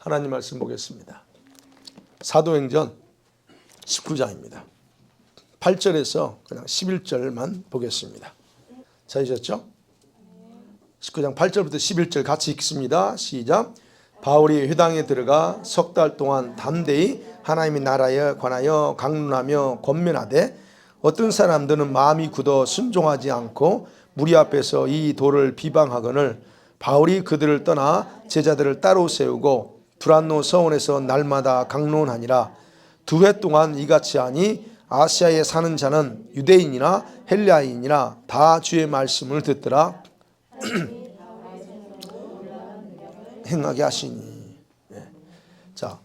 하나님 말씀 보겠습니다. 사도행전 19장입니다. 8절에서 그냥 11절만 보겠습니다. 찾으셨죠? 19장 8절부터 11절 같이 읽습니다. 시작. 바울이 회당에 들어가 석 달 동안 담대히 하나님의 나라에 관하여 강론하며 권면하되 어떤 사람들은 마음이 굳어 순종하지 않고 무리 앞에서 이 도를 비방하거늘 바울이 그들을 떠나 제자들을 따로 세우고 두란노 서원에서 날마다 강론하니라. 2회 동안 이같이 하니 아시아에 사는 자는 유대인이나 헬라인이나 다 주의 말씀을 듣더라. 행하게 하시니. 자,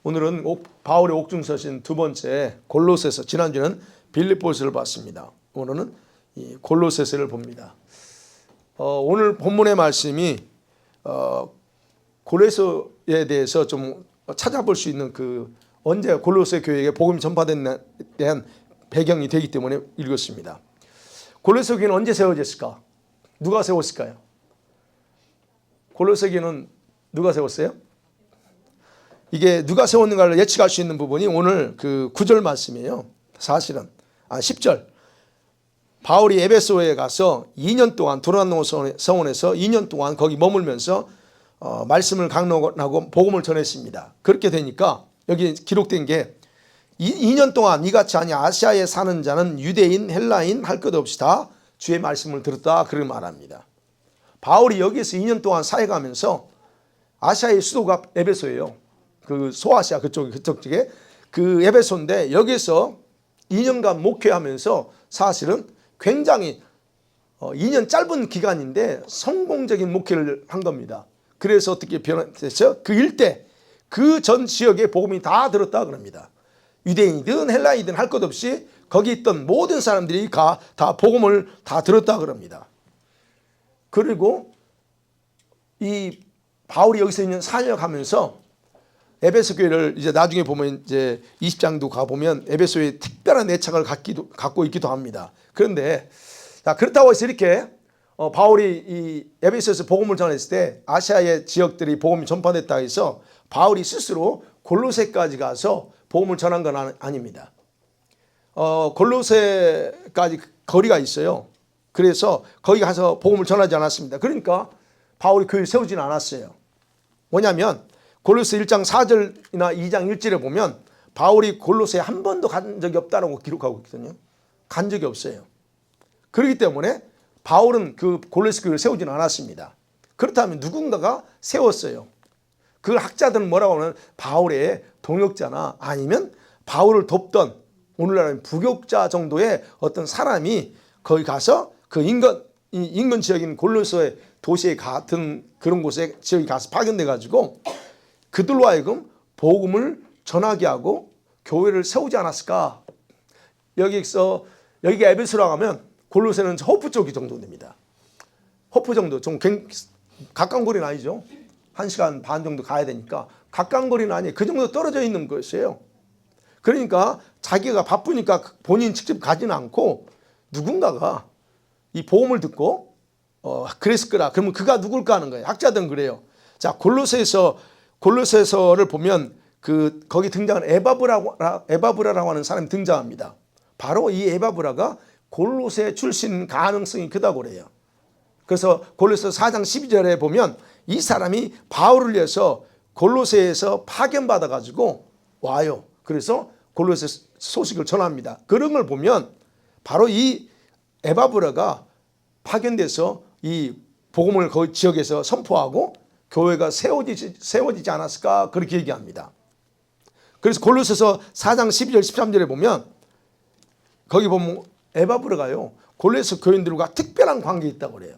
오늘은 바울의 옥중서신 두 번째 골로새서, 지난주는 빌립보서를 봤습니다. 오늘은 이 골로새서를 봅니다. 오늘 본문의 말씀이 골로새에 대해서 좀 찾아볼 수 있는 언제 골로새 교회에 복음이 전파된 데 대한 배경이 되기 때문에 읽었습니다. 골로새 교회는 언제 세워졌을까? 누가 세웠을까요? 골로새 교회는 누가 세웠어요? 이게 누가 세웠는가를 예측할 수 있는 부분이 오늘 9절 말씀이에요. 사실은 10절. 바울이 에베소에 가서 2년 동안 두란노 서원에서 2년 동안 거기 머물면서 말씀을 강론하고 복음을 전했습니다. 그렇게 되니까 여기 기록된 게 2년 동안 이같이 하니 아시아에 사는 자는 유대인, 헬라인 할 것 없이 다 주의 말씀을 들었다, 그렇게 말합니다. 바울이 여기에서 2년 동안 사역하면서 아시아의 수도가 에베소예요. 소아시아 그쪽 쪽에 에베소인데 여기서 2년간 목회하면서 사실은 굉장히 2년 짧은 기간인데 성공적인 목회를 한 겁니다. 그래서 어떻게 변화됐죠? 그 일대 그 전 지역의 복음이 다 들었다 그럽니다. 유대인이든 헬라인이든 할 것 없이 거기 있던 모든 사람들이 다 복음을 다 들었다 그럽니다. 그리고 이 바울이 여기서 있는 사역하면서 에베소 교회를 이제 나중에 보면 이제 20장도 가보면 에베소에 특별한 애착을 갖고 있기도 합니다. 그런데 그렇다고 해서 이렇게 바울이 이 에베소에서 복음을 전했을 때 아시아의 지역들이 복음이 전파됐다 해서 바울이 스스로 골로새까지 가서 복음을 전한 건 아닙니다. 골로새까지 거리가 있어요. 그래서 거기 가서 복음을 전하지 않았습니다. 그러니까 바울이 교회를 세우지는 않았어요. 뭐냐면 골로새 1장 4절이나 2장 1절에 보면 바울이 골로새에 한 번도 간 적이 없다고 기록하고 있거든요. 간 적이 없어요. 그렇기 때문에 바울은 골로새 교회를 세우지는 않았습니다. 그렇다면 누군가가 세웠어요. 그 학자들은 뭐라고 하면 바울의 동역자나 아니면 바울을 돕던 오늘날은 부교자 정도의 어떤 사람이 거기 가서 인근 지역인 골로새 도시에 같은 그런 곳에 지역에 가서 파견돼 가지고 그들로 하여금 복음을 전하게 하고 교회를 세우지 않았을까? 여기가 에베소라고 하면 골로새는 호프 쪽이 정도 됩니다. 호프 정도, 좀 가까운 거리는 아니죠. 1시간 반 정도 가야 되니까 가까운 거리는 아니에요. 그 정도 떨어져 있는 것이에요. 그러니까 자기가 바쁘니까 본인 직접 가지는 않고 누군가가 이 복음을 듣고 그랬을 거라. 그러면 그가 누굴까 하는 거예요. 학자들은 그래요. 자, 골로새서를 보면 거기 등장하는 에바브라라고 하는 사람이 등장합니다. 바로 이 에바브라가 골로새 출신 가능성이 크다고 그래요. 그래서 골로새 4장 12절에 보면 이 사람이 바울을 위해서 골로새에서 파견받아 가지고 와요. 그래서 골로새 소식을 전합니다. 그런 걸 보면 바로 이 에바브라가 파견돼서 이 복음을 그 지역에서 선포하고 교회가 세워지지 않았을까, 그렇게 얘기합니다. 그래서 골로새서 4장 12절 13절에 보면 거기 보면 에바브라가요 골로새 교인들과 특별한 관계에 있다고 그래요.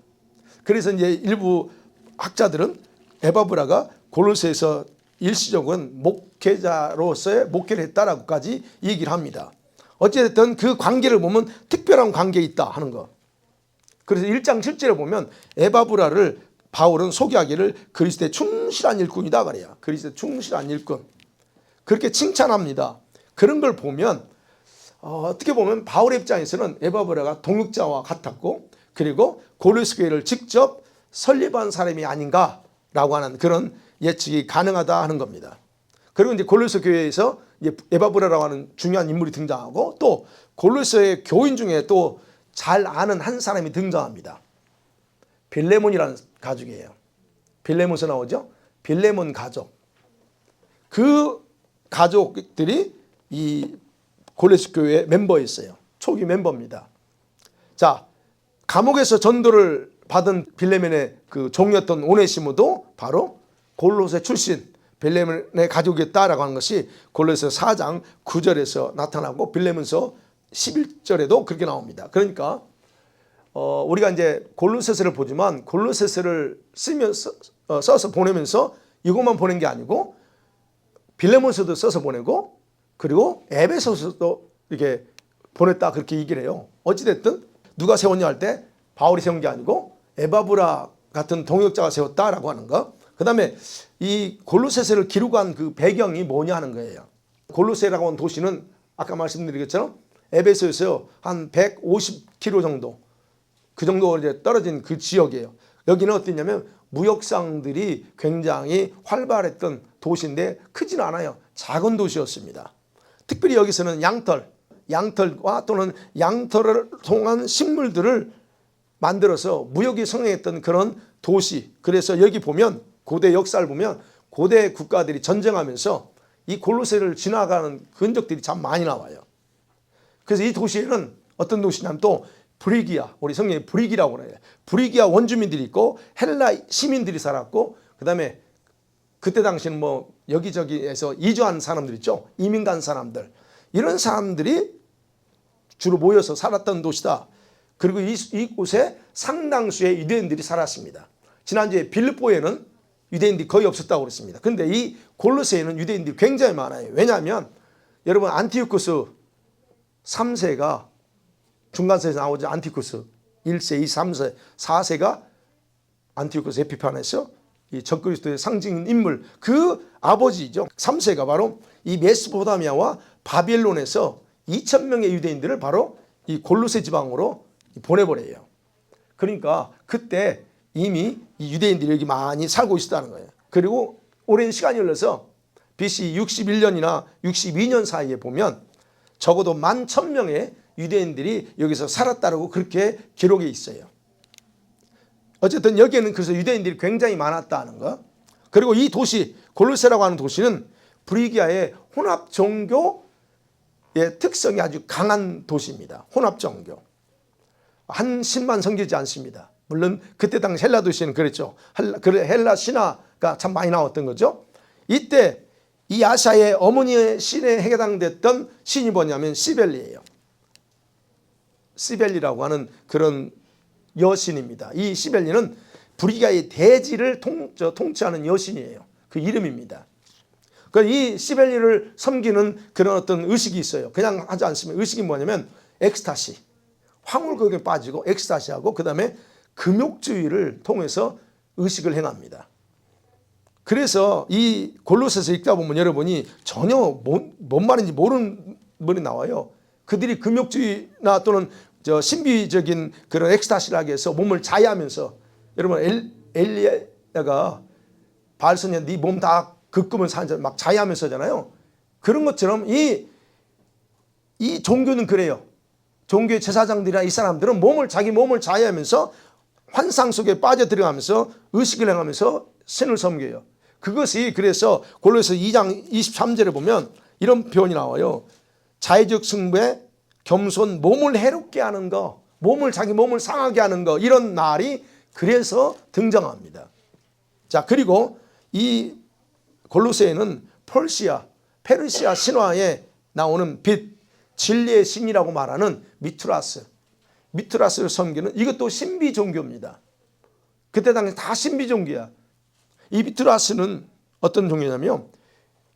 그래서 이제 일부 학자들은 에바브라가 골로새에서 일시적인 목회자로서의 목회를 했다라고까지 얘기를 합니다. 어쨌든 그 관계를 보면 특별한 관계에 있다 하는 거. 그래서 1장 7절에 보면 에바브라를 바울은 소개하기를 그리스도의 충실한 일꾼이다 그래요. 그리스도의 충실한 일꾼. 그렇게 칭찬합니다. 그런 걸 보면 어떻게 보면 바울의 입장에서는 에바브라가 동역자와 같았고, 그리고 골로새 교회를 직접 설립한 사람이 아닌가라고 하는 그런 예측이 가능하다 하는 겁니다. 그리고 이제 골로새 교회에서 에바브라라고 하는 중요한 인물이 등장하고 또 골로새의 교인 중에 또 잘 아는 한 사람이 등장합니다. 빌레몬이라는 가족이에요. 빌레몬에서 나오죠. 빌레몬 가족. 그 가족들이 이 골로새 교회의 멤버였어요. 초기 멤버입니다. 자, 감옥에서 전도를 받은 빌레몬의 그 종이었던 오네시모도 바로 골로새 출신 빌레몬의 가족이었다라고 하는 것이 골로새 4장 9절에서 나타나고 빌레몬서 11절에도 그렇게 나옵니다. 그러니까 우리가 이제 골로새서를 보지만 골로새서를 써서 보내면서 이것만 보낸 게 아니고 빌레몬서도 써서 보내고 그리고 에베소서도 이렇게 보냈다 그렇게 얘기를 해요. 어찌됐든 누가 세웠냐 할 때 바울이 세운 게 아니고 에바브라 같은 동역자가 세웠다라고 하는 거. 그 다음에 이 골로새서를 기록한 그 배경이 뭐냐 하는 거예요. 골로새라고 하는 도시는 아까 말씀드린 것처럼 에베소에서 한 150km 정도 그 정도 이제 떨어진 그 지역이에요. 여기는 어땠냐면 무역상들이 굉장히 활발했던 도시인데 크지는 않아요. 작은 도시였습니다. 특별히 여기서는 양털과 또는 양털을 통한 식물들을 만들어서 무역이 성행했던 그런 도시. 그래서 여기 보면 고대 역사를 보면 고대 국가들이 전쟁하면서 이 골로새를 지나가는 흔적들이 참 많이 나와요. 그래서 이 도시에는 어떤 도시냐면 또 브리기아, 우리 성경에 브리기라고 그래요. 브리기아 원주민들이 있고 헬라 시민들이 살았고 그다음에 그때 당시는 뭐 여기저기에서 이주한 사람들 있죠. 이민 간 사람들. 이런 사람들이 주로 모여서 살았던 도시다. 그리고 이곳에 상당수의 유대인들이 살았습니다. 지난주에 빌립보에는 유대인들이 거의 없었다고 그랬습니다. 그런데 이 골로새에는 유대인들이 굉장히 많아요. 왜냐하면 여러분 안티오쿠스 3세가 중간세에서 나오죠. 안티쿠스 1세, 2, 3세, 4세가 안티오쿠스 에피파네스 이 적그리스도의 상징 인물 그 아버지죠. 3세가 바로 이 메소포타미아와 바벨론에서 2,000명의 유대인들을 바로 이 골로새 지방으로 보내버려요. 그러니까 그때 이미 이 유대인들이 여기 많이 살고 있었다는 거예요. 그리고 오랜 시간이 흘러서 BC 61년이나 62년 사이에 보면 적어도 11,000명의 유대인들이 여기서 살았다고 그렇게 기록이 있어요. 어쨌든 여기에는 그래서 유대인들이 굉장히 많았다는 거. 그리고 이 도시 골로새라고 하는 도시는 브리기아의 혼합 종교의 특성이 아주 강한 도시입니다. 혼합 종교. 한신만 섬기지 않습니다. 물론 그때 당시 헬라 도시는 그랬죠. 헬라 신화가 참 많이 나왔던 거죠. 이때 이 아시아의 어머니의 신에 해당됐던 신이 뭐냐면 시벨리예요. 시벨리라고 하는 그런 여신입니다. 이 시벨리는 브리기아의 대지를 통치하는 여신이에요. 그 이름입니다. 이 시벨리를 섬기는 그런 어떤 의식이 있어요. 그냥 하지 않습니다. 의식이 뭐냐면 엑스타시, 황홀극에 빠지고 엑스타시하고 그 다음에 금욕주의를 통해서 의식을 행합니다. 그래서 이 골로새서 읽다 보면 여러분이 전혀 뭔 말인지 모르는 분이 나와요. 그들이 금욕주의나 또는 신비적인 그런 엑스타시를 하기 위해서 몸을 자해하면서 여러분 엘리야가 바알소냐 네 몸 다 긁으면 막 자해하면서잖아요. 그런 것처럼 이 종교는 그래요. 종교의 제사장들이나 이 사람들은 자기 몸을 자해하면서 환상 속에 빠져들어가면서 의식을 행하면서 신을 섬겨요. 그것이 그래서 골로새 2장 23절에 보면 이런 표현이 나와요. 자의적 숭배, 겸손, 몸을 해롭게 하는 거, 자기 몸을 상하게 하는 거 이런 말이 그래서 등장합니다. 자, 그리고 이 골로새에는 페르시아 신화에 나오는 빛, 진리의 신이라고 말하는 미트라스를 섬기는 이것도 신비 종교입니다. 그때 당시 다 신비 종교야. 이 미트라스는 어떤 종교냐면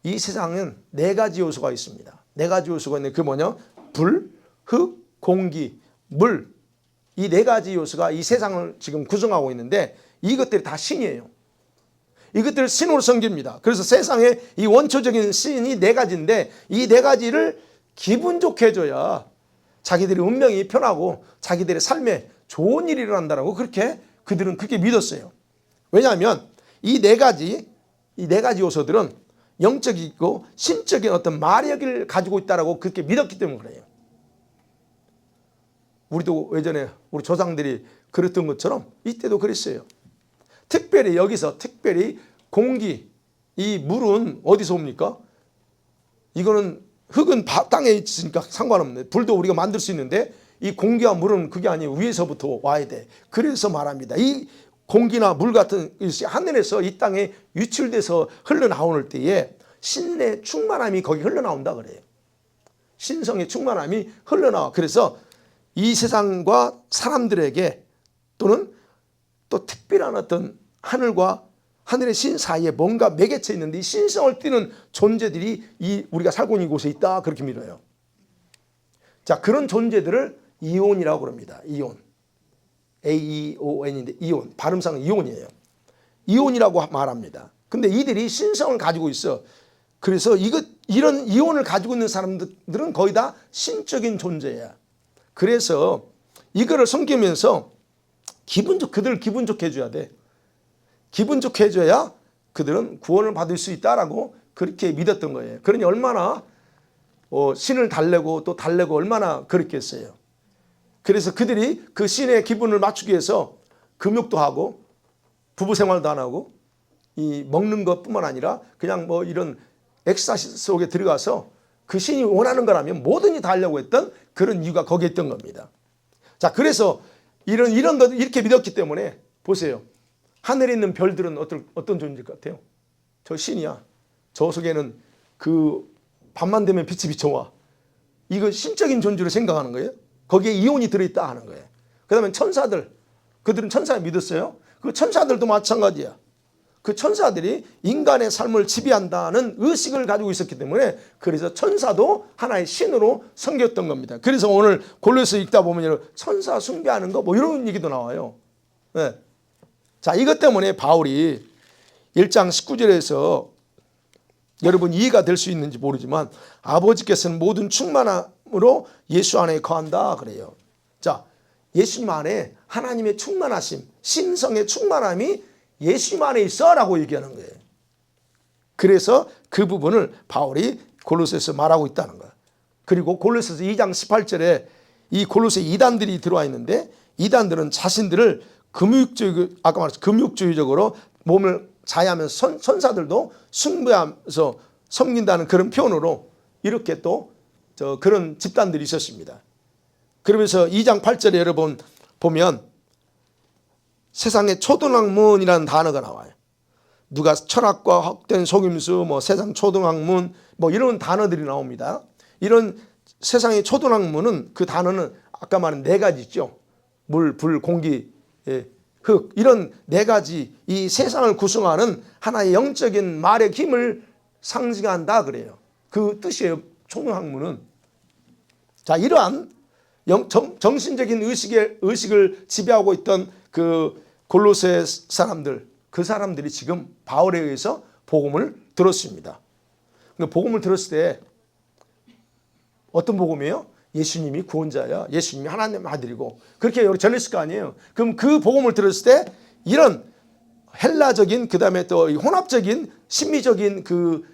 이 세상엔 4가지 요소가 있습니다. 4가지 요소가 있는데 그 뭐냐? 불, 흙, 공기, 물. 이 4가지 요소가 이 세상을 지금 구성하고 있는데 이것들이 다 신이에요. 이것들을 신으로 섬깁니다. 그래서 세상에 이 원초적인 신이 4가지인데 이 4가지를 기분 좋게 해줘야 자기들의 운명이 편하고 자기들의 삶에 좋은 일이 일어난다고 그들은 그렇게 믿었어요. 왜냐하면 이 4가지 이 네 가지 요소들은 영적이고 신적인 어떤 마력을 가지고 있다라고 그렇게 믿었기 때문에 그래요. 우리도 예전에 우리 조상들이 그랬던 것처럼 이때도 그랬어요. 특별히 여기서 특별히 공기, 이 물은 어디서 옵니까? 이거는 흙은 땅에 있으니까 상관없네. 불도 우리가 만들 수 있는데 이 공기와 물은 그게 아니에요. 위에서부터 와야 돼. 그래서 말합니다. 이 공기나 물 같은 것이 하늘에서 이 땅에 유출돼서 흘러나오는 때에 신의 충만함이 거기 흘러나온다 그래요. 신성의 충만함이 흘러나와. 그래서 이 세상과 사람들에게 또는 또 특별한 어떤 하늘과 하늘의 신 사이에 뭔가 매개체 있는데 이 신성을 띠는 존재들이 이 우리가 살고 있는 곳에 있다 그렇게 믿어요. 자, 그런 존재들을 이온이라고 그럽니다. 이온. AEON인데 이온. 발음상은 이온이에요. 이온이라고 말합니다. 근데 이들이 신성을 가지고 있어. 그래서 이런 이온을 가지고 있는 사람들은 거의 다 신적인 존재야. 그래서 이거를 섬기면서 그들을 기분 좋게 해줘야 돼. 기분 좋게 해줘야 그들은 구원을 받을 수 있다라고 그렇게 믿었던 거예요. 그러니 얼마나 신을 달래고 또 달래고 얼마나 그랬겠어요. 그래서 그들이 그 신의 기분을 맞추기 위해서 금욕도 하고 부부 생활도 안 하고 이 먹는 것뿐만 아니라 그냥 뭐 이런 엑스타시 속에 들어가서 그 신이 원하는 거라면 뭐든지 다 하려고 했던 그런 이유가 거기에 있던 겁니다. 자, 그래서 이런 것 이렇게 믿었기 때문에 보세요. 하늘에 있는 별들은 어떤 존재일 것 같아요? 저 신이야. 저 속에는 그 밤만 되면 빛이 비춰와. 이거 신적인 존재로 생각하는 거예요. 거기에 이온이 들어있다 하는 거예요. 그 다음에 천사들. 그들은 천사에 믿었어요. 그 천사들도 마찬가지야. 그 천사들이 인간의 삶을 지배한다는 의식을 가지고 있었기 때문에 그래서 천사도 하나의 신으로 섬겼던 겁니다. 그래서 오늘 골로새 읽다 보면 천사 숭배하는 거 뭐 이런 얘기도 나와요. 네. 자, 이것 때문에 바울이 1장 19절에서 여러분 이해가 될 수 있는지 모르지만 아버지께서는 모든 충만함으로 예수 안에 거한다 그래요. 자, 예수님 안에 하나님의 충만하심, 신성의 충만함이 예수님 안에 있어 라고 얘기하는 거예요. 그래서 그 부분을 바울이 골로새에서 말하고 있다는 거예요. 그리고 골로새서 2장 18절에 이 골로새 이단들이 들어와 있는데 이단들은 자신들을 아까 말했죠. 금욕주의적으로 몸을 자해하면서 천사들도 숭배하면서 섬긴다는 그런 표현으로 이렇게 또 그런 집단들이 있었습니다. 그러면서 2장 8절에 여러분 보면 세상의 초등학문이라는 단어가 나와요. 누가 철학과 헛된 속임수, 뭐 세상 초등학문, 뭐 이런 단어들이 나옵니다. 이런 세상의 초등학문은 그 단어는 아까 말한 네 가지 있죠. 물, 불, 공기, 흙 이런 네 가지 이 세상을 구성하는 하나의 영적인 말의 힘을 상징한다 그래요. 그 뜻이에요. 초등학문은. 자, 이러한 정신적인 의식을 지배하고 있던 그 골로새 사람들, 그 사람들이 지금 바울에 의해서 복음을 들었습니다. 복음을 들었을 때 어떤 복음이에요? 예수님이 구원자야. 예수님이 하나님의 아들이고 그렇게 전했을 거 아니에요. 그럼 그 복음을 들었을 때 이런 헬라적인 그다음에 또 혼합적인 심미적인 그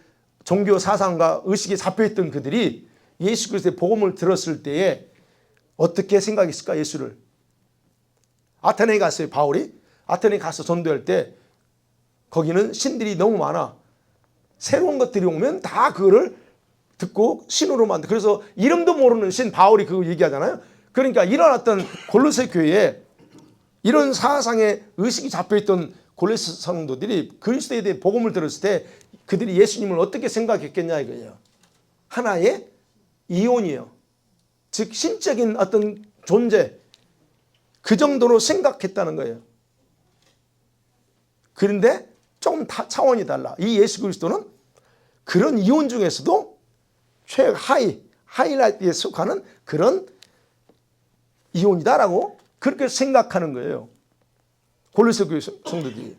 종교 사상과 의식에 잡혀있던 그들이 예수 그리스도의 복음을 들었을 때에 어떻게 생각했을까? 예수를. 아테네에 갔어요. 바울이. 아테네에 가서 전도할 때 거기는 신들이 너무 많아. 새로운 것들이 오면 다 그거를 듣고 신으로 만들. 그래서 이름도 모르는 신 바울이 그거 얘기하잖아요. 그러니까 이런 어떤 골로새 교회에 이런 사상의 의식이 잡혀있던 골로새 성도들이 그리스도에 대해 복음을 들었을 때 그들이 예수님을 어떻게 생각했겠냐 이거예요. 하나의 이온이에요. 즉 신적인 어떤 존재 그 정도로 생각했다는 거예요. 그런데 조금 차원이 달라. 이 예수 그리스도는 그런 이온 중에서도 하이라이트에 속하는 그런 이온이다라고 그렇게 생각하는 거예요. 골로새 교회 성도들이.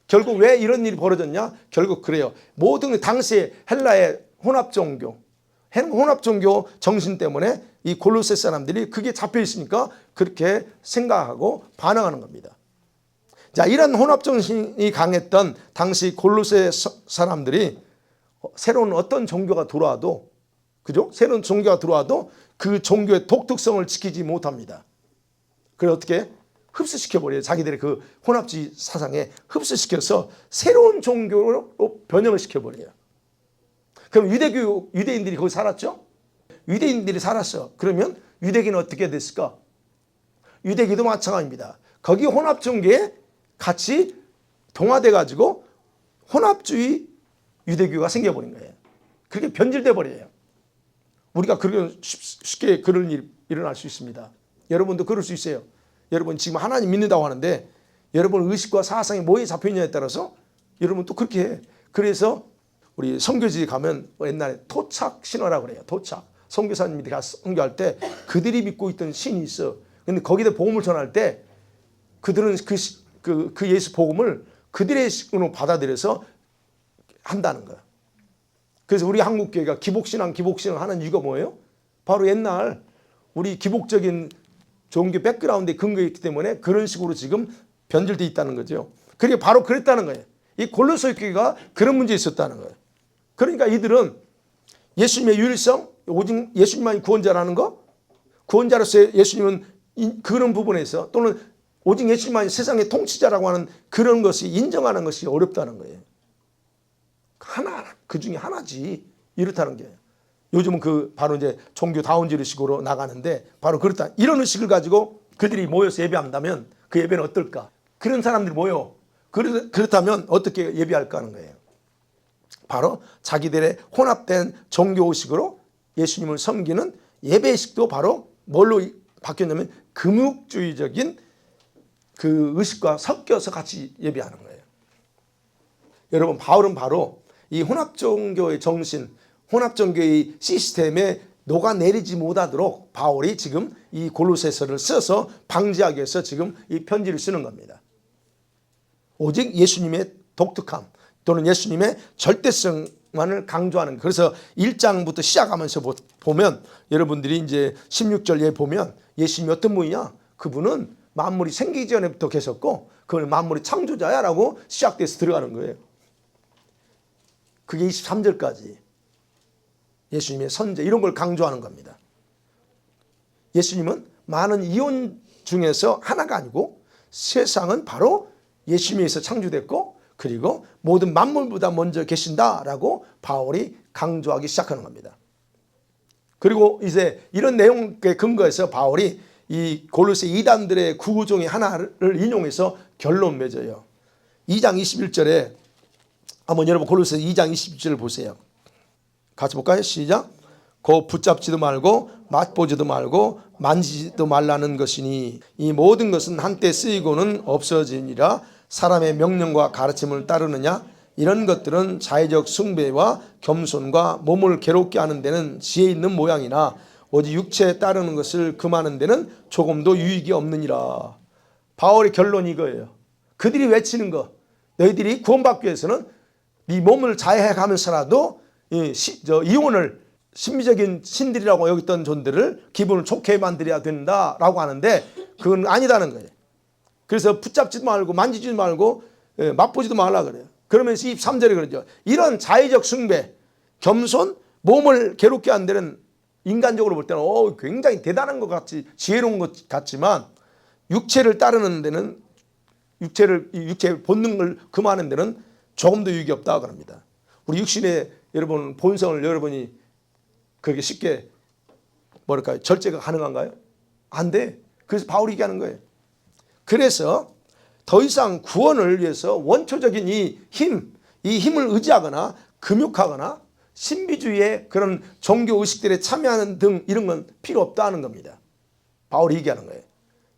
결국 왜 이런 일이 벌어졌냐? 결국 그래요. 모든 당시에 헬라의 혼합종교 정신 때문에 이 골로새 사람들이 그게 잡혀 있으니까 그렇게 생각하고 반응하는 겁니다. 자, 이런 혼합정신이 강했던 당시 골로새 사람들이 새로운 어떤 종교가 들어와도, 그죠? 새로운 종교가 들어와도 그 종교의 독특성을 지키지 못합니다. 그래서 어떻게? 흡수시켜버려요. 자기들의 그 혼합주의 사상에 흡수시켜서 새로운 종교로 변형을 시켜버려요. 그럼 유대인들이 거기 살았죠? 유대인들이 살았어. 그러면 유대인은 어떻게 됐을까? 유대인도 마찬가지입니다. 거기 혼합종교에 같이 동화돼 가지고 혼합주의 유대교가 생겨버린 거예요. 그렇게 변질돼 버려요. 우리가 그렇게 쉽게 그런 일이 일어날 수 있습니다. 여러분도 그럴 수 있어요. 여러분 지금 하나님 믿는다고 하는데 여러분 의식과 사상이 뭐에 잡혀있냐에 따라서 여러분 또 그렇게 해. 그래서 우리 선교지에 가면 옛날에 토착 신화라고 그래요. 토착. 선교사님들이 가서 선교할 때 그들이 믿고 있던 신이 있어. 근데 거기다 복음을 전할 때 그들은 그 예수 복음을 그들의 식으로 받아들여서 한다는 거야. 그래서 우리 한국교회가 기복신앙 하는 이유가 뭐예요? 바로 옛날 우리 기복적인 종교 백그라운드에 근거에 있기 때문에 그런 식으로 지금 변질되어 있다는 거죠. 그게 바로 그랬다는 거예요. 이 골로새 교회가 그런 문제에 있었다는 거예요. 그러니까 이들은 예수님의 유일성, 오직 예수님만이 구원자라는 거, 구원자로서 예수님은 그런 부분에서 또는 오직 예수님만이 세상의 통치자라고 하는 그런 것이 인정하는 것이 어렵다는 거예요. 하나, 그 중에 하나지. 이렇다는 게. 요즘은 바로 이제 종교다운지식으로 나가는데 바로 그렇다. 이런 의식을 가지고 그들이 모여서 예배한다면 그 예배는 어떨까? 그런 사람들이 모여. 그렇다면 어떻게 예배할까 하는 거예요. 바로 자기들의 혼합된 종교의식으로 예수님을 섬기는 예배의식도 바로 뭘로 바뀌었냐면 금욕주의적인 그 의식과 섞여서 같이 예배하는 거예요. 여러분 바울은 바로 이 혼합종교의 정신, 혼합종교의 시스템에 녹아내리지 못하도록 바울이 지금 이 골로새서를 써서 방지하기 위해서 지금 이 편지를 쓰는 겁니다. 오직 예수님의 독특함 또는 예수님의 절대성만을 강조하는. 그래서 1장부터 시작하면서 보면 여러분들이 이제 16절에 보면 예수님이 어떤 분이냐? 그분은 만물이 생기기 전에부터 계셨고 그걸 만물의 창조자야 라고 시작돼서 들어가는 거예요. 그게 23절까지 예수님의 선제 이런 걸 강조하는 겁니다. 예수님은 많은 이온 중에서 하나가 아니고 세상은 바로 예수님에서 창조됐고 그리고 모든 만물보다 먼저 계신다라고 바울이 강조하기 시작하는 겁니다. 그리고 이제 이런 내용에 근거해서 바울이 이 골로새 이단들의 구구 중에 하나를 인용해서 결론 맺어요. 2장 21절에 한번 여러분 골로새 2장 21절을 보세요. 같이 볼까요? 시작. 곧 붙잡지도 말고 맛보지도 말고 만지지도 말라는 것이니 이 모든 것은 한때 쓰이고는 없어지니라. 사람의 명령과 가르침을 따르느냐? 이런 것들은 자의적 숭배와 겸손과 몸을 괴롭게 하는 데는 지혜 있는 모양이나 오직 육체에 따르는 것을 금하는 데는 조금도 유익이 없느니라. 바울의 결론이 이거예요. 그들이 외치는 거, 너희들이 구원받기 위해서는 네 몸을 자해가면서라도 이혼을 신비적인 신들이라고 여겼던 존들을 기분을 좋게 만들어야 된다라고 하는데 그건 아니다는 거예요. 그래서 붙잡지도 말고 만지지도 말고 맛보지도 말라 그래요. 그러면서 23절에 그러죠. 이런 자의적 숭배, 겸손, 몸을 괴롭게 하는 데는 인간적으로 볼 때는 굉장히 대단한 것 같이 지혜로운 것 같지만 육체를 따르는 데는 육체의 본능을 금하는 데는 조금도 유익이 없다 그럽니다. 우리 육신의 여러분 본성을 여러분이 그렇게 쉽게 뭐랄까요? 절제가 가능한가요? 안 돼. 그래서 바울이 얘기하는 거예요. 그래서 더 이상 구원을 위해서 원초적인 이 힘을 의지하거나 금욕하거나 신비주의의 그런 종교 의식들에 참여하는 등 이런 건 필요 없다는 겁니다. 바울이 얘기하는 거예요.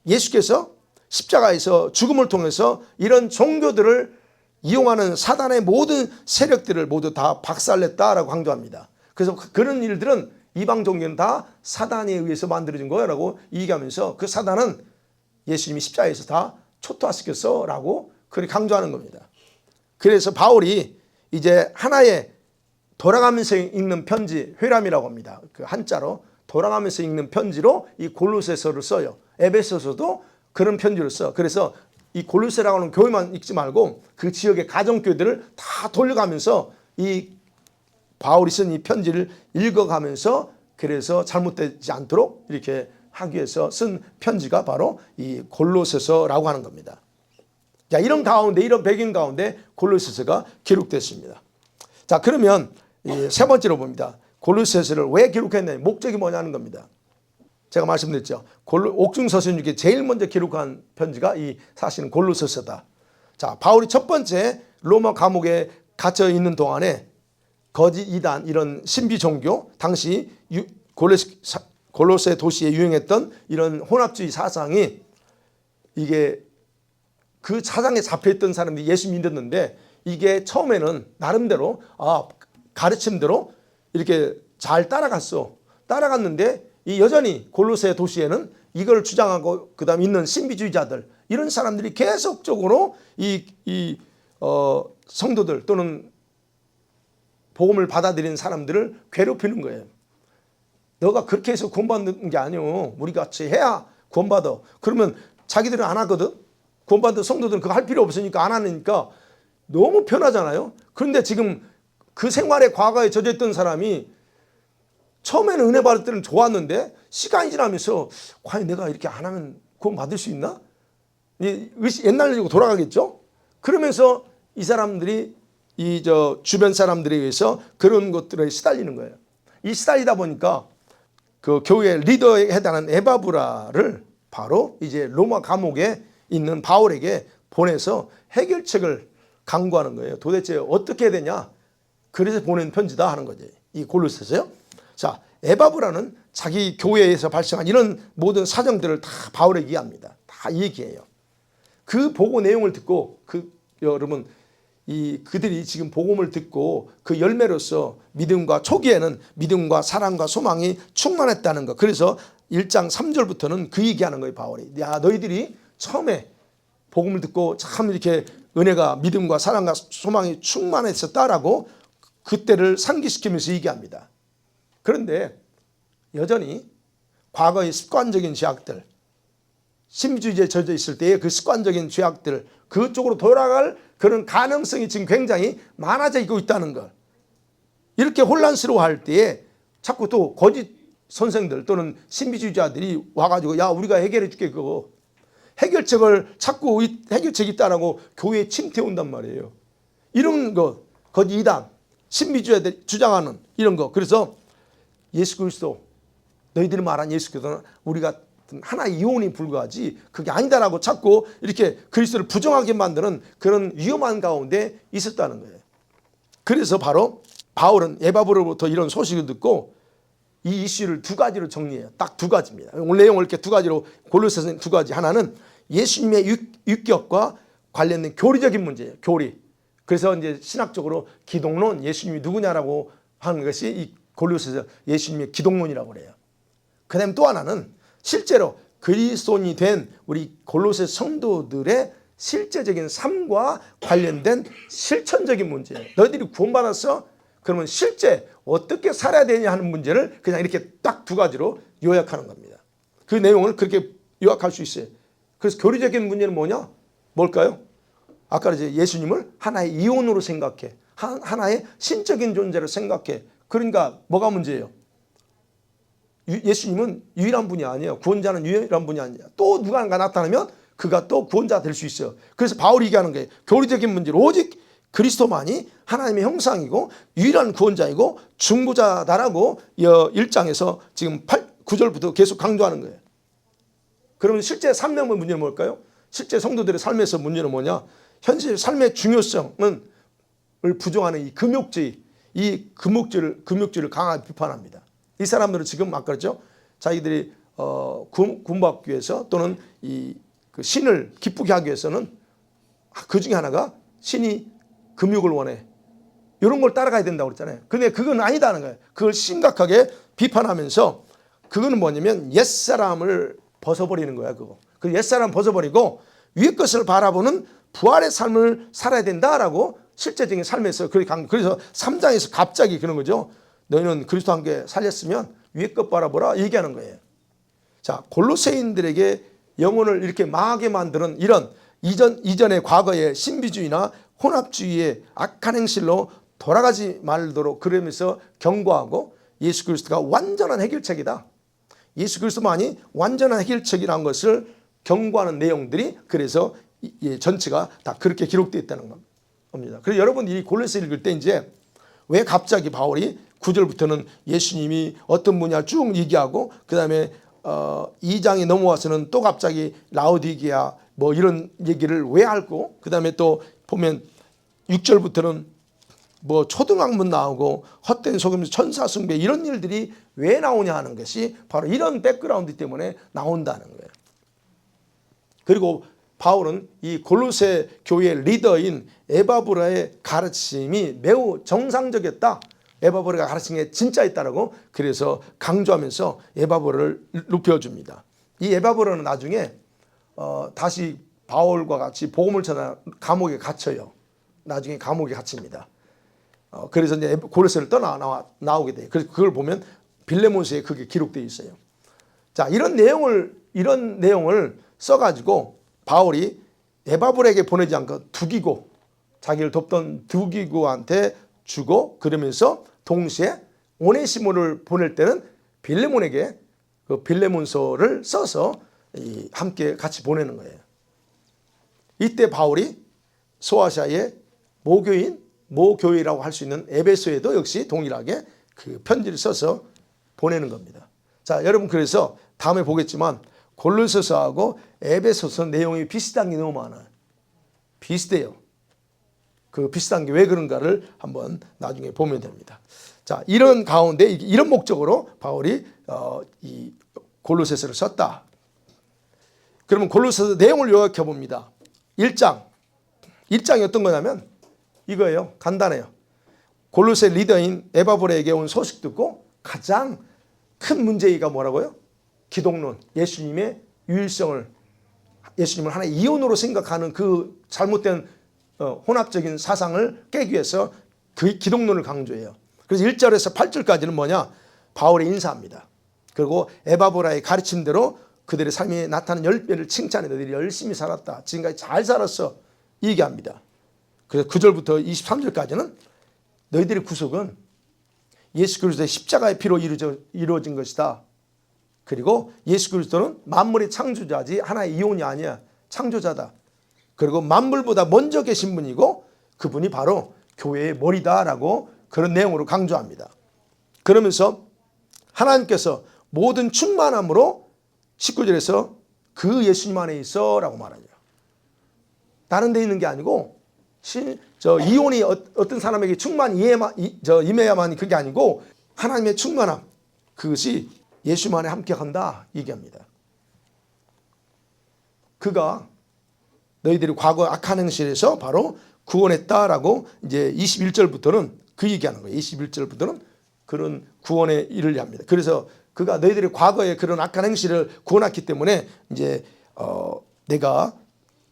예수께서 십자가에서 죽음을 통해서 이런 종교들을 이용하는 사단의 모든 세력들을 모두 다 박살냈다라고 강조합니다. 그래서 그런 일들은 이방 종교는 다 사단에 의해서 만들어진 거라고 얘기하면서 그 사단은 예수님이 십자가에서 다 초토화시켰어라고 그렇게 강조하는 겁니다. 그래서 바울이 이제 하나의 돌아가면서 읽는 편지, 회람이라고 합니다. 그 한자로 돌아가면서 읽는 편지로 이 골로새서를 써요. 에베소서도 그런 편지를 써. 그래서 이 골로새라고 하는 교회만 읽지 말고 그 지역의 가정교회들을 다 돌려가면서 이 바울이 쓴 이 편지를 읽어가면서 그래서 잘못되지 않도록 이렇게 하기 위해서 쓴 편지가 바로 이 골로새서라고 하는 겁니다. 자, 이런 가운데, 이런 배경 가운데 골로새서가 기록됐습니다. 자, 그러면 세 번째로 봅니다. 골로새서를 왜 기록했느냐, 목적이 뭐냐는 겁니다. 제가 말씀드렸죠. 옥중서신 중에 제일 먼저 기록한 편지가 이 사실은 골로새서다. 자, 바울이 첫 번째 로마 감옥에 갇혀 있는 동안에 거짓 이단, 이런 신비 종교, 당시 골로새 도시에 유행했던 이런 혼합주의 사상이, 이게 그 사상에 잡혀있던 사람들이 예수 믿었는데, 이게 처음에는 나름대로 가르침대로 이렇게 잘 따라갔는데, 이 여전히 골로새 도시에는 이걸 주장하고 그다음 있는 신비주의자들, 이런 사람들이 계속적으로 성도들 또는 복음을 받아들이는 사람들을 괴롭히는 거예요. 너가 그렇게 해서 구원받는 게 아니오. 우리 같이 해야 구원받아. 그러면 자기들은 안 하거든. 구원받은 성도들은 그거 할 필요 없으니까 안 하니까 너무 편하잖아요. 그런데 지금 그 생활의 과거에 젖어있던 사람이 처음에는 은혜 받을 때는 좋았는데 시간이 지나면서 과연 내가 이렇게 안 하면 구원받을 수 있나? 옛날로 돌아가겠죠? 그러면서 이 사람들이 주변 사람들에 의해서 그런 것들에 시달리는 거예요. 이 시달리다 보니까 그 교회 리더에 해당하는 에바브라를 바로 이제 로마 감옥에 있는 바울에게 보내서 해결책을 강구하는 거예요. 도대체 어떻게 해야 되냐? 그래서 보낸 편지다 하는 거지. 이 골로새서요. 자, 에바브라는 자기 교회에서 발생한 이런 모든 사정들을 다 바울에게 이해합니다. 다 얘기해요. 그 보고 내용을 듣고 여러분, 그들이 지금 복음을 듣고 그 열매로서 초기에는 믿음과 사랑과 소망이 충만했다는 것. 그래서 1장 3절부터는 그 얘기하는 거예요, 바울이. 야, 너희들이 처음에 복음을 듣고 참 이렇게 은혜가, 믿음과 사랑과 소망이 충만했었다라고 그때를 상기시키면서 얘기합니다. 그런데 여전히 과거의 습관적인 죄악들, 신비주의에 젖어 있을 때의 그 습관적인 죄악들, 그쪽으로 돌아갈 그런 가능성이 지금 굉장히 많아지고 있다는 것. 이렇게 혼란스러워할 때에 자꾸 또 거짓 선생들 또는 신비주의자들이 와가지고 야, 우리가 해결해 줄게, 그거. 해결책을 자꾸 해결책이 있다라고 교회에 침투해 온단 말이에요. 이런 거, 거짓 이단, 신비주의자들이 주장하는 이런 거. 그래서 예수 그리스도, 너희들이 말한 예수 그리스도는 우리가 하나의 이혼이 불과하지 그게 아니다라고 자꾸 이렇게 그리스도를 부정하게 만드는 그런 위험한 가운데 있었다는 거예요. 그래서 바로 바울은 에바브로부터 이런 소식을 듣고 이 이슈를 두 가지로 정리해요. 딱 두 가지입니다. 오늘 내용을 이렇게 두 가지로 골로새서 두 가지. 하나는 예수님의 율격과 관련된 교리적인 문제예요. 교리. 그래서 이제 신학적으로 기독론, 예수님이 누구냐라고 하는 것이 이 골로새서 예수님의 기독론이라고 그래요. 그다음 또 하나는 실제로 그리스도인이 된 우리 골로새 성도들의 실제적인 삶과 관련된 실천적인 문제예요. 너희들이 구원받았어? 그러면 실제 어떻게 살아야 되냐 하는 문제를 그냥 이렇게 딱 두 가지로 요약하는 겁니다. 그 내용을 그렇게 요약할 수 있어요. 그래서 교리적인 문제는 뭐냐? 뭘까요? 아까 이제 예수님을 하나의 이온으로 생각해. 하나의 신적인 존재로 생각해. 그러니까 뭐가 문제예요? 예수님은 유일한 분이 아니에요. 구원자는 유일한 분이 아니에요. 또 누가 나타나면 그가 또 구원자 될 수 있어요. 그래서 바울이 얘기하는 거예요. 교리적인 문제로 오직 그리스도만이 하나님의 형상이고 유일한 구원자이고 중보자다라고 1장에서 지금 9절부터 계속 강조하는 거예요. 그러면 실제 삶의 문제는 뭘까요? 실제 성도들의 삶에서 문제는 뭐냐? 현실 삶의 중요성을 부정하는 이 금욕주의, 이 금욕주의를 강하게 비판합니다. 이 사람들은 지금 아까 그랬죠? 자기들이 구원받기 위해서 또는 그 신을 기쁘게 하기 위해서는 그 중에 하나가 신이 금욕을 원해. 이런 걸 따라가야 된다고 그랬잖아요. 근데 그건 아니다는 거예요. 그걸 심각하게 비판하면서 그거는 뭐냐면 옛사람을 벗어버리는 거야, 그거. 그 옛사람 벗어버리고 위의 것을 바라보는 부활의 삶을 살아야 된다라고 실제적인 삶에서 그래서 3장에서 갑자기 그런 거죠. 너희는 그리스도와 함께 살렸으면 위의 것 바라보라 얘기하는 거예요. 자, 골로새인들에게 영혼을 이렇게 망하게 만드는 이런 이전의 과거의 신비주의나 혼합주의의 악한 행실로 돌아가지 말도록 그러면서 경고하고 예수 그리스도가 완전한 해결책이다. 예수 그리스도만이 완전한 해결책이라는 것을 경고하는 내용들이 그래서 전체가 다 그렇게 기록되어 있다는 겁니다. 그래서 여러분 이 골로새 읽을 때 이제 왜 갑자기 바울이 9절부터는 예수님이 어떤 분이야 쭉 얘기하고 그 다음에 2장이 넘어와서는 또 갑자기 라오디게아 뭐 이런 얘기를 왜 하고 그 다음에 또 보면 6절부터는 뭐 초등학문 나오고 헛된 소금 천사 숭배 이런 일들이 왜 나오냐 하는 것이 바로 이런 백그라운드 때문에 나온다는 거예요. 그리고 바울은 이 골로새 교회의 리더인 에바브라의 가르침이 매우 정상적이었다. 에바브라가 가르친 게 진짜 있다라고 그래서 강조하면서 에바브라를 높여줍니다. 이 에바브라는 나중에 다시 바울과 같이 복음을 전하 감옥에 갇혀요. 나중에 감옥에 갇힙니다. 그래서 이제 골로새를 나오게 돼요. 그래서 그걸 보면 빌레몬서에 그게 기록되어 있어요. 자, 이런 내용을 써가지고 바울이 에바브라에게 보내지 않고 두기고 자기를 돕던 두기고한테 주고 그러면서 동시에 오네시모를 보낼 때는 빌레몬에게 그 빌레몬서를 써서 함께 같이 보내는 거예요. 이때 바울이 소아시아의 모교회라고 할 수 있는 에베소에도 역시 동일하게 그 편지를 써서 보내는 겁니다. 자, 여러분 그래서 다음에 보겠지만 골로새서하고 에베소서 내용이 비슷한 게 너무 많아요. 비슷해요. 그 비슷한 게 왜 그런가를 한번 나중에 보면 됩니다. 자, 이런 가운데 이런 목적으로 바울이 이 골로새서를 썼다. 그러면 골로새서 내용을 요약해 봅니다. 1장이 어떤 거냐면 이거예요. 간단해요. 골로새 리더인 에바브라에게 온 소식 듣고 가장 큰 문제가 뭐라고요? 기독론, 예수님의 유일성을 예수님을 하나의 이온으로 생각하는 그 잘못된 혼합적인 사상을 깨기 위해서 그 기독론을 강조해요. 그래서 1절에서 8절까지는 뭐냐? 바울의 인사합니다. 그리고 에바브라의 가르침대로 그들의 삶에 나타나는 열매를 칭찬해 너희들이 열심히 살았다. 지금까지 잘 살았어. 얘기합니다. 그래서 9절부터 23절까지는 너희들의 구속은 예수 그리스도의 십자가의 피로 이루어진 것이다. 그리고 예수 그리스도는 만물의 창조자지 하나의 이온이 아니야. 창조자다. 그리고 만물보다 먼저 계신 분이고 그분이 바로 교회의 머리다라고 그런 내용으로 강조합니다. 그러면서 하나님께서 모든 충만함으로 19절에서 그 예수님 안에 있어라고 말하죠. 다른 데 있는 게 아니고 이온이 어떤 사람에게 임해야만이 그게 아니고 하나님의 충만함 그것이 예수 안에 함께한다 얘기합니다. 그가 너희들이 과거 악한 행실에서 바로 구원했다라고 이제 21절부터는 그 얘기하는 거예요. 21절부터는 그런 구원의 일을 합니다. 그래서 그가 너희들이 과거에 그런 악한 행실을 구원했기 때문에 이제 내가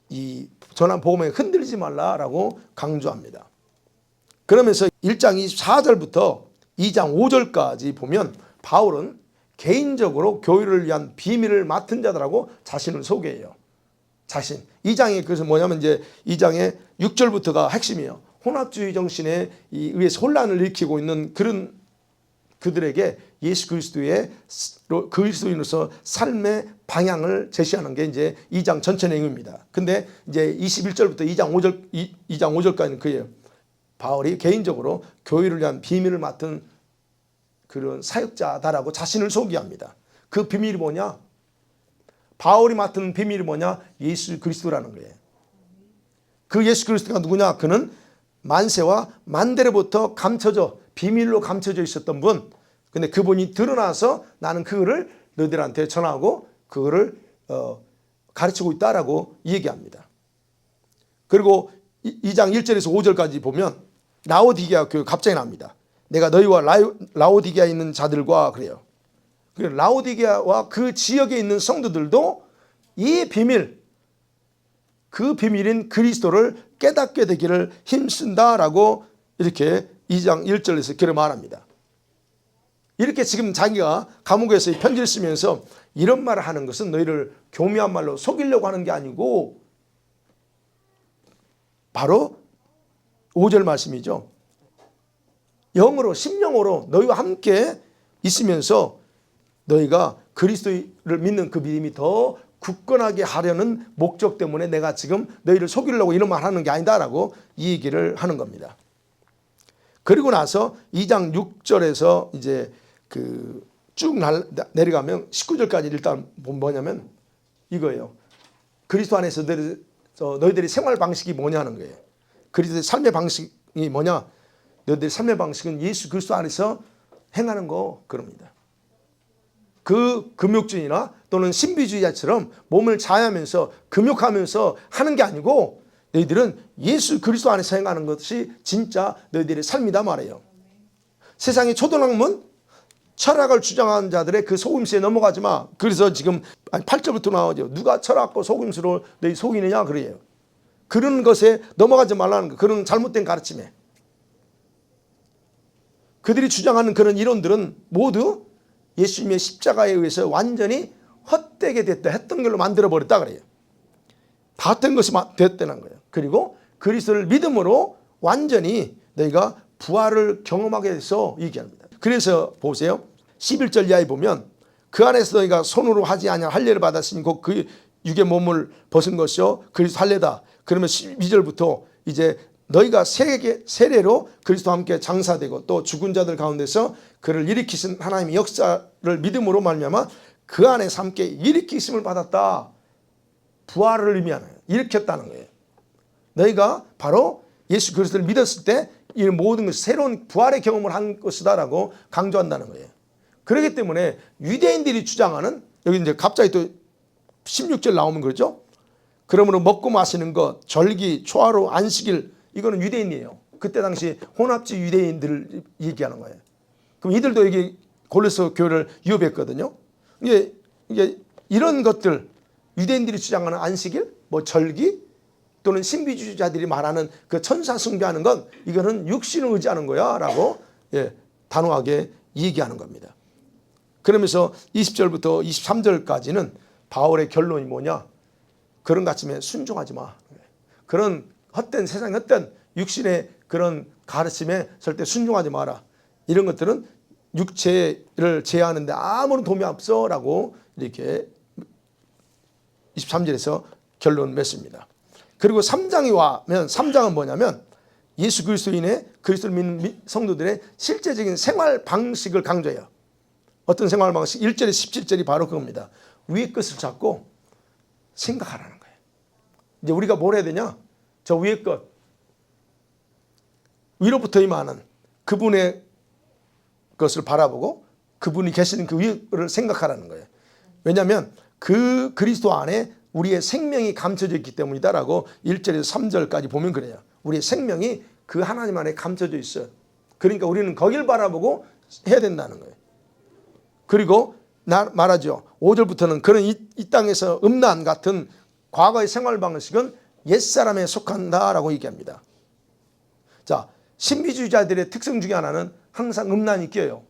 이 전한 복음에 흔들리지 말라라고 강조합니다. 그러면서 1장 24절부터 2장 5절까지 보면 바울은 개인적으로 교회를 위한 비밀을 맡은 자들하고 자신을 소개해요. 자신. 2장이 그래서 뭐냐면 이제 2장의 6절부터가 핵심이에요. 혼합주의 정신에 의해서 혼란을 일으키고 있는 그런 그들에게 예수 그리스도인으로서 삶의 방향을 제시하는 게 이제 2장 전체 내용입니다. 근데 이제 21절부터 2장 5절까지는 그예요. 바울이 개인적으로 교회를 위한 비밀을 맡은 그런 사역자다라고 자신을 소개합니다. 그 비밀이 뭐냐? 바울이 맡은 비밀이 뭐냐? 예수 그리스도라는 거예요. 그 예수 그리스도가 누구냐? 그는 만세와 만대로부터 비밀로 감춰져 있었던 분. 근데 그분이 드러나서 나는 그거를 너희들한테 전하고 그거를 가르치고 있다라고 얘기합니다. 그리고 2장 1절에서 5절까지 보면 라오디게아 교회 갑자기 나옵니다. 내가 너희와 라오디게아에 있는 자들과 그래요. 라오디게아와 그 지역에 있는 성도들도 이 비밀, 그 비밀인 그리스도를 깨닫게 되기를 힘쓴다라고 이렇게 2장 1절에서 그렇게 말합니다. 이렇게 지금 자기가 감옥에서 편지를 쓰면서 이런 말을 하는 것은 너희를 교묘한 말로 속이려고 하는 게 아니고 바로 5절 말씀이죠. 영으로 심령으로 너희와 함께 있으면서 너희가 그리스도를 믿는 그 믿음이 더 굳건하게 하려는 목적 때문에 내가 지금 너희를 속이려고 이런 말 하는 게 아니다라고 이 얘기를 하는 겁니다. 그리고 나서 2장 6절에서 이제 쭉 내려가면 19절까지 일단 뭐냐면 이거예요. 그리스도 안에서 너희들의 생활 방식이 뭐냐는 거예요. 그리스도의 삶의 방식이 뭐냐? 너희들의 삶의 방식은 예수 그리스도 안에서 행하는 거 그럽니다. 그 금욕주의나 또는 신비주의자처럼 몸을 자해하면서 금욕하면서 하는 게 아니고 너희들은 예수 그리스도 안에서 행하는 것이 진짜 너희들의 삶이다 말이에요. 세상의 초등학문 철학을 주장하는 자들의 그 속임수에 넘어가지 마. 그래서 지금 8절부터 나오죠. 누가 철학과 속임수로 너희 속이느냐 그래요. 그런 것에 넘어가지 말라는 거. 그런 잘못된 가르침에. 그들이 주장하는 그런 이론들은 모두 예수님의 십자가에 의해서 완전히 헛되게 됐다 했던 걸로 만들어버렸다 그래요. 다 헛된 것이 됐다는 거예요. 그리고 그리스도를 믿음으로 완전히 너희가 부활을 경험하게 해서 얘기합니다. 그래서 보세요. 11절 이하에 보면 그 안에서 너희가 손으로 하지 아니한 할례를 받았으니 곧 그 육의 몸을 벗은 것이요 그리스도 할례다. 그러면 12절부터 이제 너희가 세례로 그리스도와 함께 장사되고 또 죽은 자들 가운데서 그를 일으키신 하나님의 역사를 믿음으로 말미암아 그 안에서 함께 일으키심을 받았다. 부활을 의미하는 거예요. 일으켰다는 거예요. 너희가 바로 예수 그리스도를 믿었을 때 이 모든 것이 새로운 부활의 경험을 한 것이다라고 강조한다는 거예요. 그렇기 때문에 유대인들이 주장하는 여기 이제 갑자기 또 16절 나오면 그러죠. 그러므로 먹고 마시는 것, 절기, 초하루, 안식일 이거는 유대인이에요. 그때 당시 혼합지 유대인들을 얘기하는 거예요. 그럼 이들도 여기 골로새 교회를 유업했거든요. 이게 이런 것들 유대인들이 주장하는 안식일, 뭐 절기 또는 신비주의자들이 말하는 그 천사 숭배하는 건 이거는 육신을 의지하는 거야 라고 단호하게 얘기하는 겁니다. 그러면서 20절부터 23절까지는 바울의 결론이 뭐냐? 그런 가르침에 순종하지 마. 그런 헛된 세상의 헛된 육신의 그런 가르침에 절대 순종하지 마라. 이런 것들은 육체를 제어하는데 아무런 도움이 없어 라고 이렇게 23절에서 결론 맺습니다. 그리고 3장이 와면 3장은 뭐냐면 예수 그리스도인의 그리스도를 믿는 성도들의 실제적인 생활 방식을 강조해요. 어떤 생활 방식? 1절에 17절이 바로 그겁니다. 위의 것을 잡고 생각하라는 거예요. 이제 우리가 뭘 해야 되냐? 저 위의 것, 위로부터 임하는 그분의 것을 바라보고 그분이 계시는 그 위를 생각하라는 거예요. 왜냐하면 그 그리스도 안에 우리의 생명이 감춰져 있기 때문이다라고 1절에서 3절까지 보면 그래요. 우리의 생명이 그 하나님 안에 감춰져 있어요. 그러니까 우리는 거길 바라보고 해야 된다는 거예요. 그리고 말하죠. 5절부터는 그런 이 땅에서 음란 같은 과거의 생활 방식은 옛사람에 속한다라고 얘기합니다. 자, 신비주의자들의 특성 중에 하나는 항상 음란이 껴요.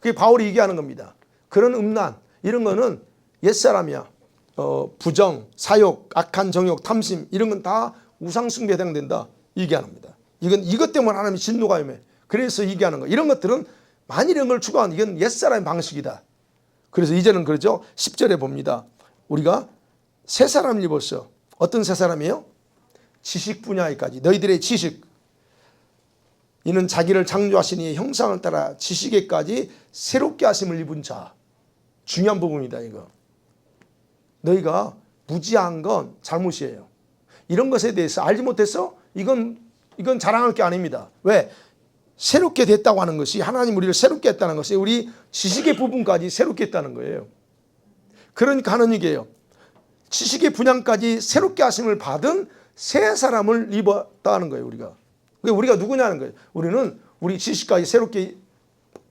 그게 바울이 얘기하는 겁니다. 그런 음란 이런 거는 옛사람이야. 부정, 사욕, 악한 정욕, 탐심 이런 건 다 우상숭배에 해당된다 얘기하는 겁니다. 이것 때문에 하나님이 진노가 임해. 그래서 얘기하는 거. 이런 것들은 만일 이런 걸 추구하는 이건 옛사람의 방식이다. 그래서 이제는 그러죠. 10절에 봅니다. 우리가 새 사람을 입었어. 어떤 새 사람이에요? 지식 분야에까지. 너희들의 지식. 이는 자기를 창조하신 이의 형상을 따라 지식에까지 새롭게 하심을 입은 자. 중요한 부분이다 이거. 너희가 무지한 건 잘못이에요. 이런 것에 대해서 알지 못해서 이건 자랑할 게 아닙니다. 왜? 새롭게 됐다고 하는 것이 하나님 우리를 새롭게 했다는 것이 우리 지식의 부분까지 새롭게 했다는 거예요. 그러니까 하는 얘기예요. 지식의 분양까지 새롭게 하심을 받은 새 사람을 입었다는 거예요. 우리가 누구냐는 거예요. 우리는 우리 지식까지 새롭게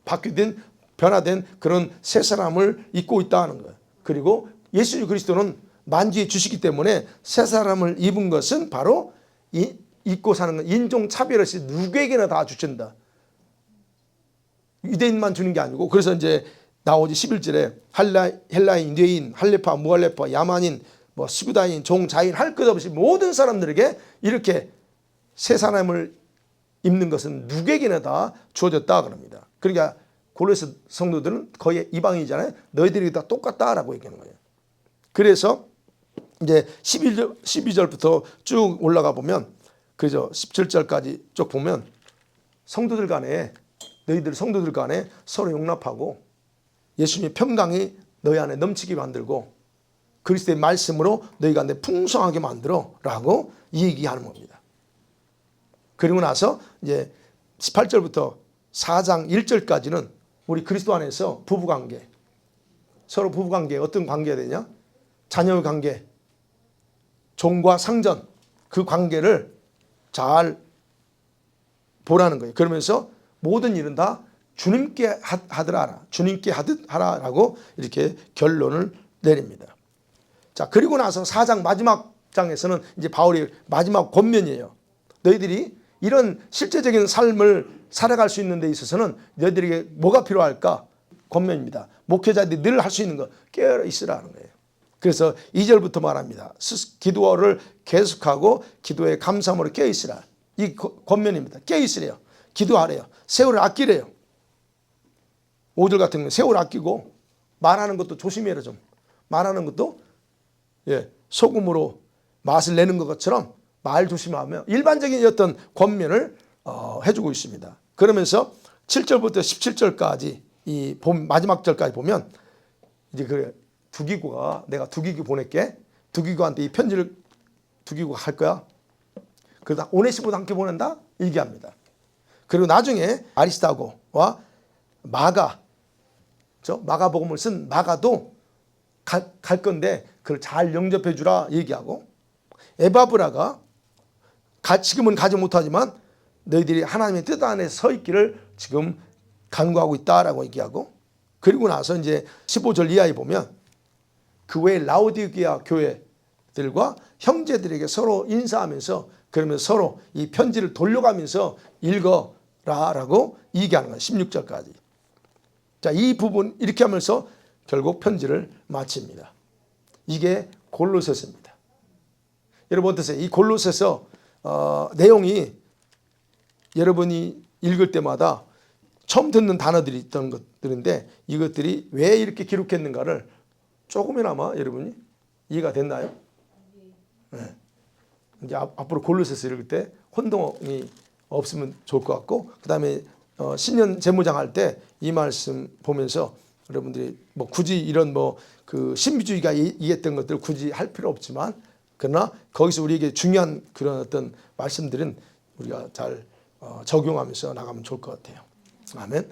바뀌된 변화된 그런 새 사람을 입고 있다는 거예요. 그리고 예수 그리스도는 만주의 주시기 때문에 새 사람을 입은 것은 바로 입고 사는 것. 인종차별 없이 누구에게나 다 주신다. 유대인만 주는 게 아니고 그래서 이제 나오지 11절에 헬라인, 유대인, 할레파, 무할레파, 야만인, 스구다인, 종, 자인 할 것 없이 모든 사람들에게 이렇게 새 사람을 입는 것은 누구에게나 다 주어졌다 그럽니다. 그러니까 골로새 성도들은 거의 이방인이잖아요. 너희들이 다 똑같다라고 얘기하는 거예요. 그래서 이제 12절부터 쭉 올라가 보면 그죠? 17절까지 쭉 보면 성도들 간에 너희들 성도들 간에 서로 용납하고 예수님의 평강이 너희 안에 넘치게 만들고 그리스도의 말씀으로 너희 가운데 풍성하게 만들어라고 얘기하는 겁니다. 그리고 나서 이제 18절부터 4장 1절까지는 우리 그리스도 안에서 부부관계, 서로 부부관계 어떤 관계가 되냐? 자녀의 관계, 종과 상전 그 관계를 잘 보라는 거예요. 그러면서 모든 일은 다 주님께 하더라, 주님께 하라라고 이렇게 결론을 내립니다. 자, 그리고 나서 4장 마지막 장에서는 이제 바울의 마지막 권면이에요. 너희들이 이런 실제적인 삶을 살아갈 수 있는 데 있어서는 너희들에게 뭐가 필요할까? 권면입니다. 목회자들이 늘 할 수 있는 거 깨어 있으라는 거예요. 그래서 2절부터 말합니다. 기도를 계속하고 기도에 감사함으로 깨어 있으라. 이 권면입니다. 깨어 있으래요. 기도하래요. 세월을 아끼래요. 5절 같은 경우는 세월을 아끼고 말하는 것도 조심해라 좀. 말하는 것도 소금으로 맛을 내는 것처럼 말 조심하며 일반적인 어떤 권면을 해주고 있습니다. 그러면서 7절부터 17절까지 이 마지막 절까지 보면 이제 그 두기고가 내가 두기고 보낼게. 두기고한테 이 편지를 두기고가 할 거야. 그러다 오네시모도 함께 보낸다 얘기합니다. 그리고 나중에 아리스타고와 마가, 마가복음을 쓴 마가도 갈 건데 그걸 잘 영접해 주라 얘기하고 에바브라가 지금은 가지 못하지만 너희들이 하나님의 뜻 안에 서 있기를 지금 간구하고 있다라고 얘기하고 그리고 나서 이제 15절 이하에 보면 그 외에 라오디게아 교회들과 형제들에게 서로 인사하면서 그러면서 서로 이 편지를 돌려가면서 읽어라라고 얘기하는 거예요. 16절까지. 자, 이 부분 이렇게 하면서 결국 편지를 마칩니다. 이게 골로새서입니다. 여러분 어떠세요? 이 골로새서 내용이 여러분이 읽을 때마다 처음 듣는 단어들이 있던 것들인데 이것들이 왜 이렇게 기록했는가를 조금이나마 여러분이 이해가 됐나요? 네. 이제 앞으로 골로새서 읽을 때 혼동이 없으면 좋을 것 같고 그 다음에 신년 제무장 할 때 이 말씀 보면서 여러분들이 뭐 굳이 이런 그 신비주의가 이해했던 것들을 굳이 할 필요 없지만 그러나 거기서 우리에게 중요한 그런 어떤 말씀들은 우리가 잘 적용하면서 나가면 좋을 것 같아요. 아멘.